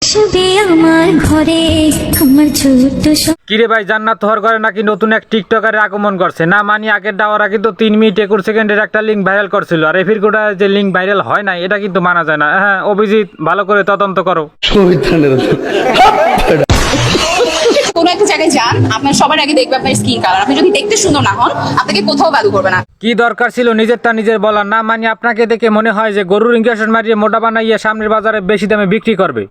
আসবে আমার ঘরে আমার ছোট্ট কিরে ভাই, জান্নাত হওয়ার ঘরে নাকি নতুন এক টিকটকারের আগমন করছে। না মানি আগের ডাওয়ার আগে তো 3 মিনিট 21 সেকেন্ডের একটা লিঙ্ক ভাইরাল করছিল, আর এফির কোটা যে লিঙ্ক ভাইরাল হয় না এটা কিন্তু মানা যায় না। হ্যাঁ অভিজিৎ, ভালো করে তদন্ত করো। কোনো একটা জায়গায় যান, আপনার সবার আগে দেখবে আপনার স্কিন কালার। আপনি যদি দেখতে সুন্দর না হন, আপনাকে কোথাও ভ্যালু করবে না। কি দরকার ছিল নিজেরটা নিজের বলার? না মানি আপনাকে দেখে মনে হয় যে গরুর ইনজেকশন মারিয়ে মোটা বানাইয়ে সামনের বাজারে বেশি দামে বিক্রি করবে।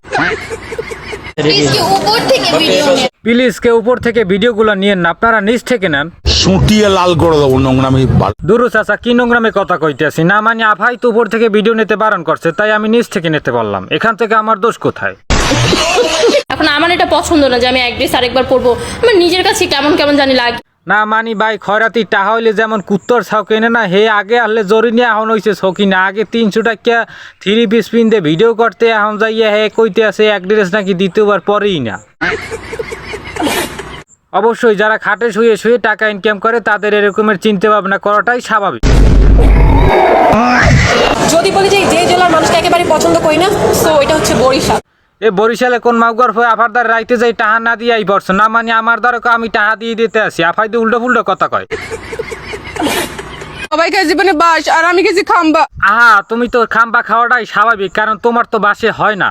প্লিজ কেউ উপর থেকে ভিডিওগুলো নিয়েন না, আপনারা নিচ থেকে নেন। সুটিয়ে লাল করে দেবো নোংরামি। দুরু চাচা, কি নোংরামে কথা কইতেছি? না মানে আফাই তো উপর থেকে ভিডিও নিতে বারণ করছে, তাই আমি নিচ থেকে নিতে পারলাম। এখান থেকে আমার দোষ কোথায়? এখন আমার এটা পছন্দ না যে আমি এক ড্রেস আরেকবার পরবো, আমার নিজের কাছে কেমন কেমন জানি লাগে। না মানি ভাই, খয়রাতি টাকা হইলে যেমন কুত্তর ছাও কেনে না, হে আগে আনলে জরি নিয়ে এখন হইছে শৌকি না। আগে 300 টাকা 3 পিস পিনতে ভিডিও করতে, এখন যাইয়া হে কইতে আছে এক ড্রেস নাকি দ্বিতীয়বার পরেই না। অবশ্যই যারা খাটে শুয়ে শুয়ে টাকা ইনকাম করে তাদের এরকমের চিন্তা ভাবনা করাটাই স্বাভাবিক। যদি বলি যে যে জেলার মানুষকে একেবারে পছন্দ করি না, তো এটা হচ্ছে বরিশাল। এ বরিশালে কোন মাউগর হয়ে আফার দ্বার রাইতে যাই টাহা না দিয়ে আই পড়ছো। না মানে আমার দ্বারা আমি টাহা দিয়ে দিতে আসি, আফাই তো উল্টো ফুল্টো কথা কয়। সবাই খায় জীবনে বাস, আর আমি গেছি খাম্বা। আহা, তুমি তো খাম্বা খাওয়াটাই স্বাভাবিক, কারণ তোমার তো বাসে হয় না।